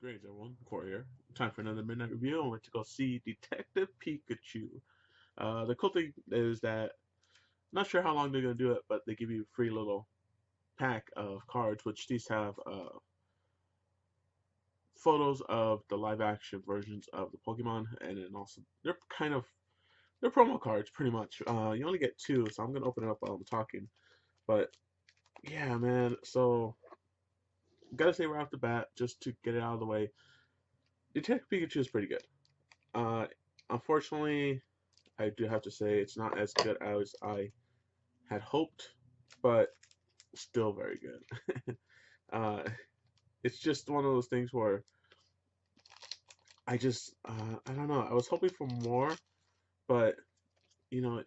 Great, everyone. Corey here. Time for another midnight review. I went to go see Detective Pikachu. The cool thing is that not sure how long they're gonna do it, but they give you a free little pack of cards, which these have photos of the live action versions of the Pokemon, and then also they're promo cards pretty much. You only get two, so I'm gonna open it up while I'm talking. But yeah, man. So gotta say right off the bat, just to get it out of the way, Detective Pikachu is pretty good. Uh, Unfortunately, I do have to say it's not as good as I had hoped, but still very good. uh, it's just one of those things where I don't know. I was hoping for more, but you know,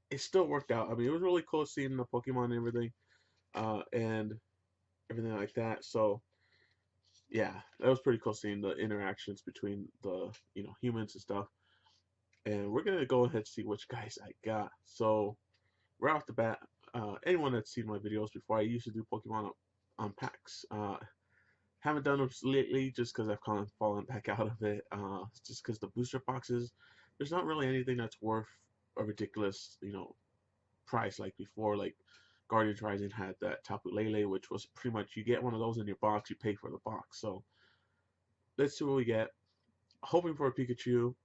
it still worked out. I mean, it was really cool seeing the Pokemon and everything like that. So yeah, that was pretty cool seeing the interactions between the humans and stuff. And we're gonna go ahead and see which guys I got. So right off the bat, anyone that's seen my videos before, I used to do Pokemon on packs. Haven't done them lately just because I've kind of fallen back out of it. Just because the booster boxes, there's not really anything that's worth a ridiculous, price like before. Like Guardians Rising had that Tapu Lele, which was pretty much you get one of those in your box, you pay for the box. So let's see what we get. Hoping for a Pikachu,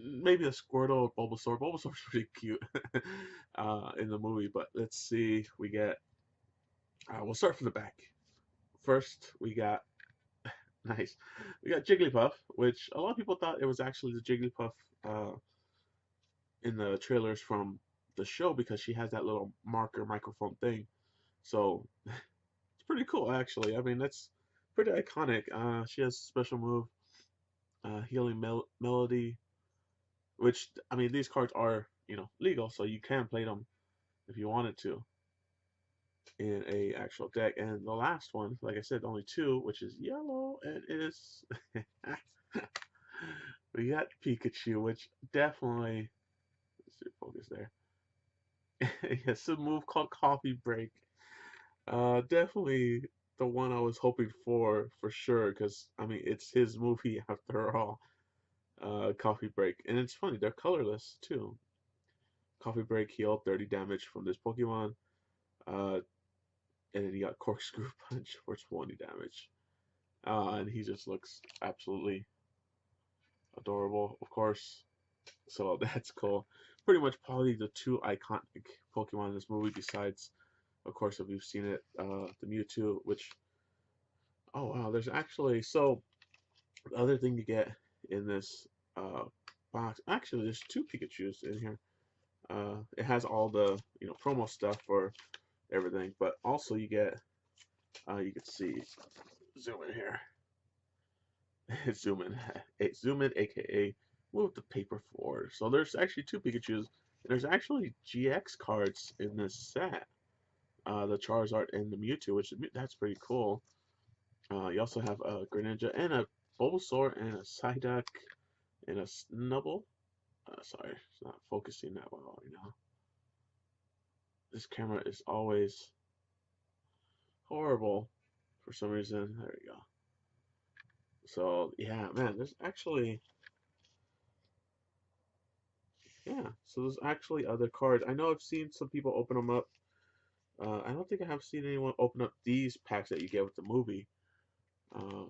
maybe a Squirtle or Bulbasaur. Bulbasaur's pretty cute in the movie, but let's see. We get. We'll start from the back. First, we got nice. We got Jigglypuff, which a lot of people thought it was actually the Jigglypuff uh, in the trailers from the show because she has that little marker microphone thing. So it's pretty cool, actually. I mean, that's pretty iconic. She has a special move, Healing Melody, which I mean, these cards are legal, so you can play them if you wanted to in a actual deck. And the last one, like I said, only two, which is yellow, and it is we got Pikachu, which definitely let's see focus there. Yes, a move called Coffee Break. Definitely the one I was hoping for sure, because I mean it's his movie after all. Coffee Break, and it's funny they're colorless too. Coffee Break heal 30 damage from this Pokemon. Uh, and then you got Corkscrew Punch for 20 damage. And he just looks absolutely adorable, of course. So that's cool. Pretty much probably the two iconic Pokemon in this movie, besides, of course, if you've seen it, the Mewtwo, which, oh wow, there's actually, so the other thing you get in this uh, box, actually, there's two Pikachus in here. It has all the, promo stuff for everything, but also you get, you can see, zoom in here. zoom in, zoom in, aka move the paper forward. So there's actually two Pikachu's. And there's actually GX cards in this set. The Charizard and the Mewtwo, which that's pretty cool. You also have a Greninja and a Bulbasaur and a Psyduck and a Snubble. Sorry, it's not focusing that well right now. This camera is always horrible for some reason. There we go. So yeah, man, there's actually yeah. So there's actually other cards. I know I've seen some people open them up. I don't think I have seen anyone open up these packs that you get with the movie, uh,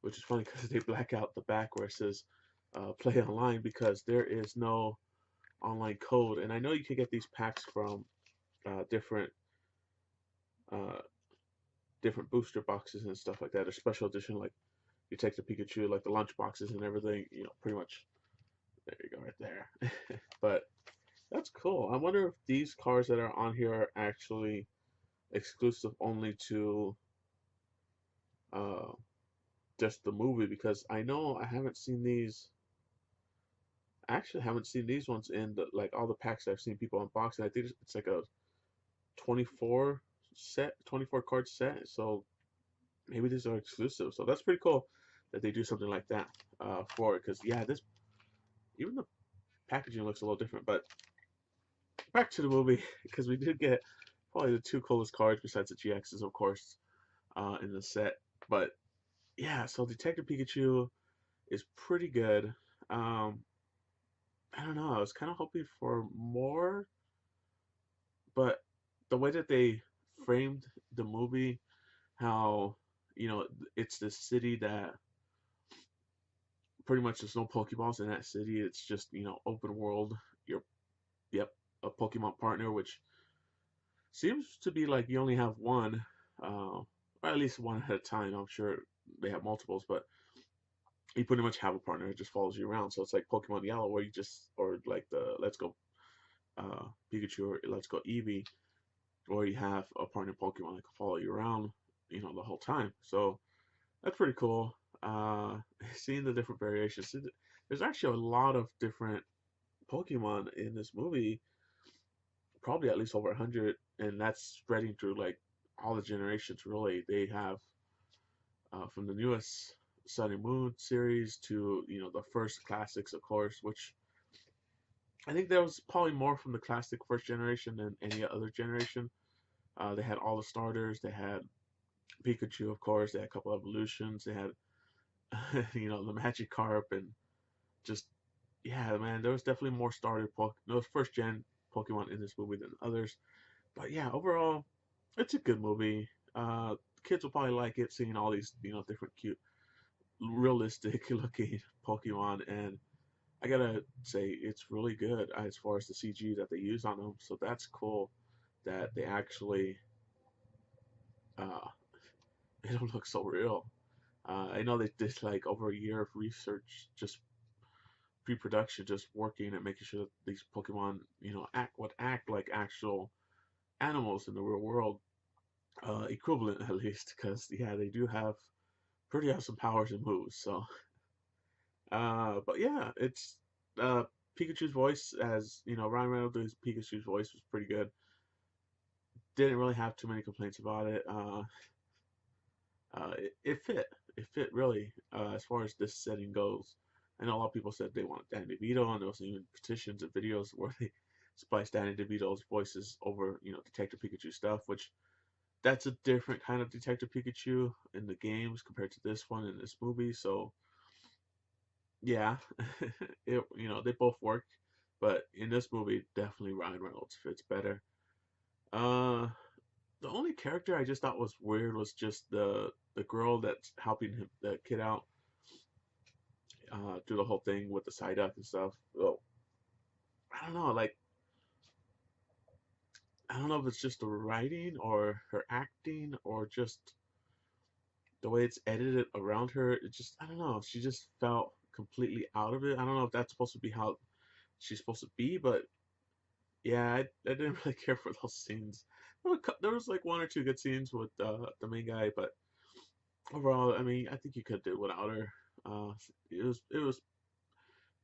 which is funny because they black out the back where it says "Play Online" because there is no online code. And I know you can get these packs from different uh, different booster boxes and stuff like that, or special edition like you take the Pikachu, like the lunch boxes and everything. Pretty much. There you go, right there. But that's cool. I wonder if these cards that are on here are actually exclusive only to uh, just the movie because I know I haven't seen these. I actually haven't seen these ones in like all the packs I've seen people unboxing. I think it's like a 24 card set. So maybe these are exclusive. So that's pretty cool that they do something like that for it. Because yeah, this even the packaging looks a little different. But back to the movie because we did get probably the two coolest cards besides the GXs, of course, in the set. But yeah, so Detective Pikachu is pretty good. Um, I don't know. I was kind of hoping for more, but the way that they framed the movie, how it's this city that pretty much there's no Pokeballs in that city. It's just open world. You're yep a Pokemon partner, which seems to be like you only have one, or at least one at a time. I'm sure they have multiples, but you pretty much have a partner that just follows you around. So it's like Pokemon Yellow, where you just or like the Let's Go Pikachu or Let's Go Eevee, where you have a partner Pokemon that can follow you around, the whole time. So that's pretty cool. Uh, Seeing the different variations. There's actually a lot of different Pokemon in this movie, probably at least over 100, and that's spreading through like all the generations. Really, they have from the newest Sun and Moon series to the first classics, of course, which I think there was probably more from the classic first generation than any other generation. They had all the starters. They had Pikachu, of course. They had a couple evolutions. They had the Magikarp and just yeah, man. There was definitely more no first gen Pokemon in this movie than others. But yeah, overall, it's a good movie. Kids will probably like it, seeing all these different cute, realistic looking Pokemon, and I gotta say it's really good as far as the CG that they use on them. So that's cool that they actually uh, they don't look so real. I know they did like over a year of research, just pre-production, just working and making sure that these Pokemon, act like actual animals in the real world, equivalent at least, because yeah, they do have pretty awesome powers and moves. So, but yeah, it's uh, Pikachu's voice, as Ryan Reynolds' Pikachu's voice was pretty good. Didn't really have too many complaints about it. It fit. It fit really as far as this setting goes. I know a lot of people said they wanted Danny DeVito, and there was even petitions and videos where they spliced Danny DeVito's voices over, Detective Pikachu stuff, which that's a different kind of Detective Pikachu in the games compared to this one in this movie. So yeah, they both work, but in this movie, definitely Ryan Reynolds fits better. Uh, the only character I just thought was weird was just the girl that's helping the kid out do the whole thing with the side up and stuff. Well, I don't know, like I don't know if it's just the writing or her acting or just the way it's edited around her. It just I don't know. She just felt completely out of it. I don't know if that's supposed to be how she's supposed to be, but yeah, I didn't really care for those scenes. There was like one or two good scenes with the main guy, but overall, I mean, I think you could do without her. Uh, it was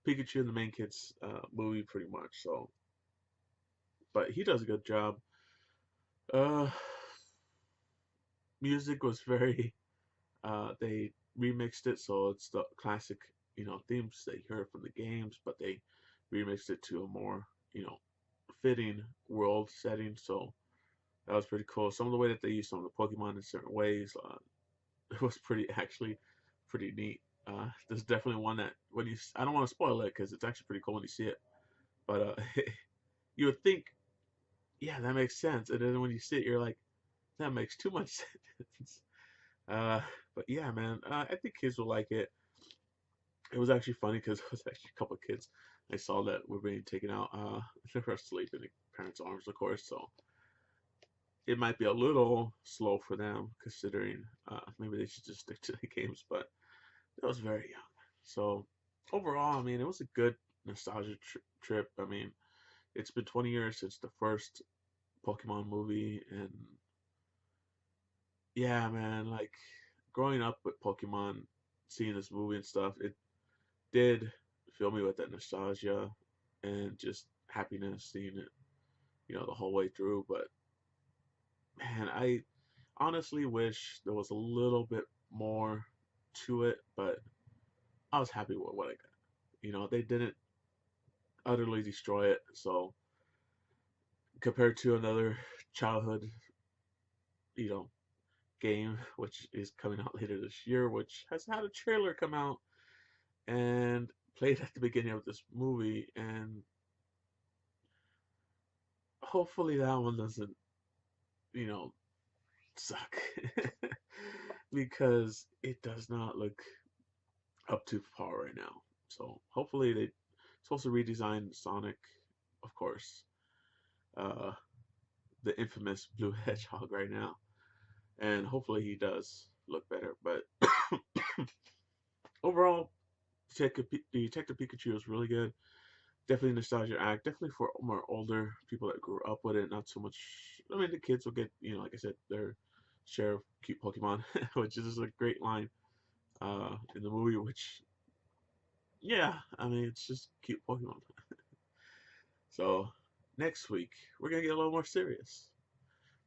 Pikachu and the main kid's movie pretty much. So, but he does a good job. Uh, Music was very. They remixed it, so it's the classic, themes that you heard from the games, but they remixed it to a more, fitting world setting. So that was pretty cool. Some of the way that they used some of the Pokemon in certain ways, it was actually pretty neat. There's definitely one that I don't want to spoil it because it's actually pretty cool when you see it, but you would think, yeah, that makes sense, and then when you see it, you're like, that makes too much sense. Uh, but yeah, man, I think kids will like it. It was actually funny because it was actually a couple of kids I saw that were being taken out. They were asleep in the parents' arms, of course, so it might be a little slow for them considering maybe they should just stick to the games, but it was very young. So overall, I mean, it was a good nostalgia trip. I mean, it's been 20 years since the first Pokemon movie, and yeah, man, like growing up with Pokemon, seeing this movie and stuff, it did fill me with that nostalgia and just happiness seeing it, the whole way through. But man, I honestly wish there was a little bit more to it, but I was happy with what I got. They didn't utterly destroy it, so compared to another childhood, you know, game, which is coming out later this year, which has had a trailer come out and played at the beginning of this movie, and hopefully that one doesn't, you know, suck because it does not look up to par right now. So hopefully they supposed to redesign Sonic, of course, uh, the infamous blue hedgehog right now, and hopefully he does look better. But overall, Detective Pikachu is really good. Definitely nostalgia act. Definitely for more older people that grew up with it. Not so much. I mean, the kids will get, like I said, their share of cute Pokemon, which is a great line in the movie. Which, yeah, I mean, it's just cute Pokemon. So next week we're gonna get a little more serious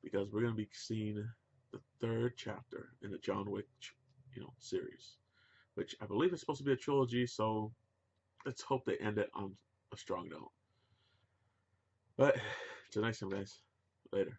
because we're gonna be seeing the third chapter in the John Wick, series, which I believe is supposed to be a trilogy. So let's hope they end it on a strong note. But till next time, guys. Later.